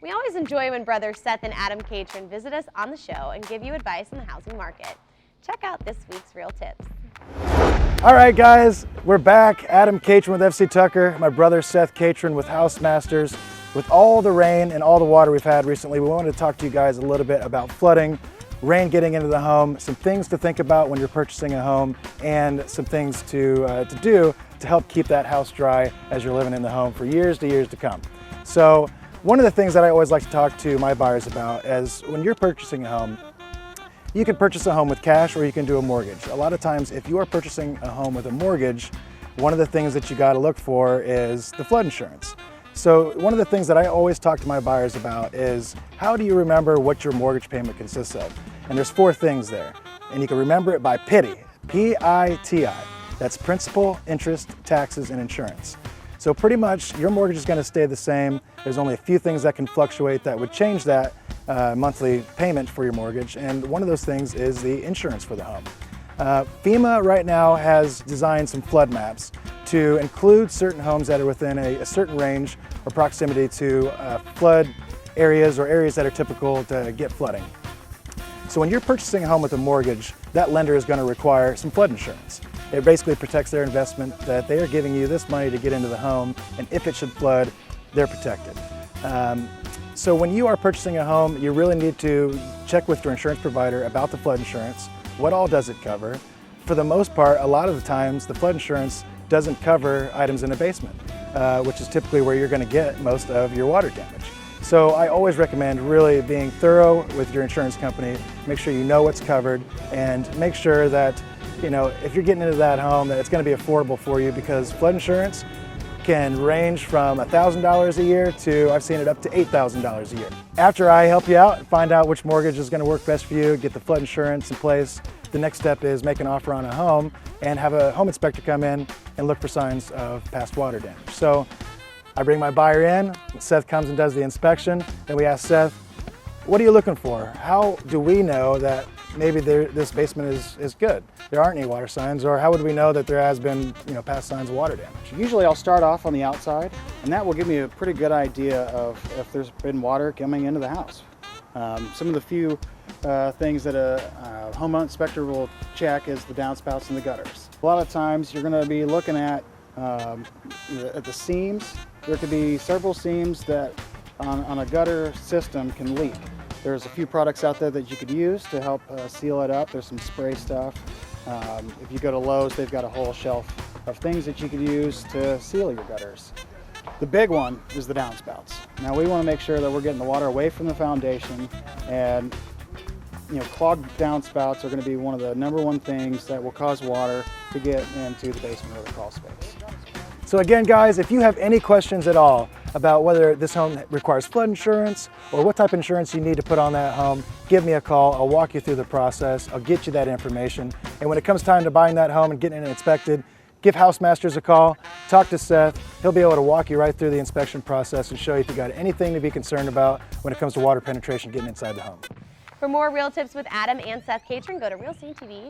We always enjoy when brothers Seth and Adam Catron visit us on the show and give you advice on the housing market. Check out this week's Real Tips. All right, guys, we're back. Adam Catron with FC Tucker, my brother Seth Catron with House Masters. With all the rain and all the water we've had recently, we wanted to talk to you guys a little bit about flooding, rain getting into the home, some things to think about when you're purchasing a home, and some things to do to help keep that house dry as you're living in the home for years to come. So one of the things that I always like to talk to my buyers about is when you're purchasing a home, you can purchase a home with cash or you can do a mortgage. A lot of times if you are purchasing a home with a mortgage, one of the things that you got to look for is the flood insurance. So one of the things that I always talk to my buyers about is how do you remember what your mortgage payment consists of? And there's 4 things there. And you can remember it by PITI, P-I-T-I. That's principal, interest, taxes, and insurance. So pretty much your mortgage is going to stay the same. There's only a few things that can fluctuate that would change that monthly payment for your mortgage. And one of those things is the insurance for the home. FEMA right now has designed some flood maps to include certain homes that are within a certain range or proximity to flood areas or areas that are typical to get flooding. So when you're purchasing a home with a mortgage, that lender is going to require some flood insurance. It basically protects their investment that they are giving you this money to get into the home, and if it should flood, they're protected. So when you are purchasing a home, you really need to check with your insurance provider about the flood insurance. What all does it cover? For the most part, a lot of the times, the flood insurance doesn't cover items in the basement, which is typically where you're going to get most of your water damage. So I always recommend really being thorough with your insurance company. Make sure you know what's covered and make sure that, you know, if you're getting into that home, that it's going to be affordable for you, because flood insurance can range from $1,000 a year to, I've seen it up to $8,000 a year. After I help you out and find out which mortgage is going to work best for you, get the flood insurance in place, the next step is make an offer on a home and have a home inspector come in and look for signs of past water damage. So I bring my buyer in, Seth comes and does the inspection, then we ask Seth, what are you looking for? How do we know that maybe this basement is good? There aren't any water signs, or how would we know that there has been, past signs of water damage? Usually I'll start off on the outside, and that will give me a pretty good idea of if there's been water coming into the house. Some of the few things that a home inspector will check is the downspouts and the gutters. A lot of times you're going to be looking at the seams. There could be several seams that on a gutter system can leak. There's a few products out there that you could use to help seal it up. There's some spray stuff. If you go to Lowe's, they've got a whole shelf of things that you could use to seal your gutters. The big one is the downspouts. Now we want to make sure that we're getting the water away from the foundation, and clogged downspouts are going to be one of the #1 things that will cause water to get into the basement or the crawl space. So again, guys, if you have any questions at all about whether this home requires flood insurance or what type of insurance you need to put on that home, give me a call. I'll walk you through the process. I'll get you that information. And when it comes time to buying that home and getting it inspected, give House Masters a call, talk to Seth. He'll be able to walk you right through the inspection process and show you if you got anything to be concerned about when it comes to water penetration getting inside the home. For more Real Tips with Adam and Seth Catron, go to realscene.tv.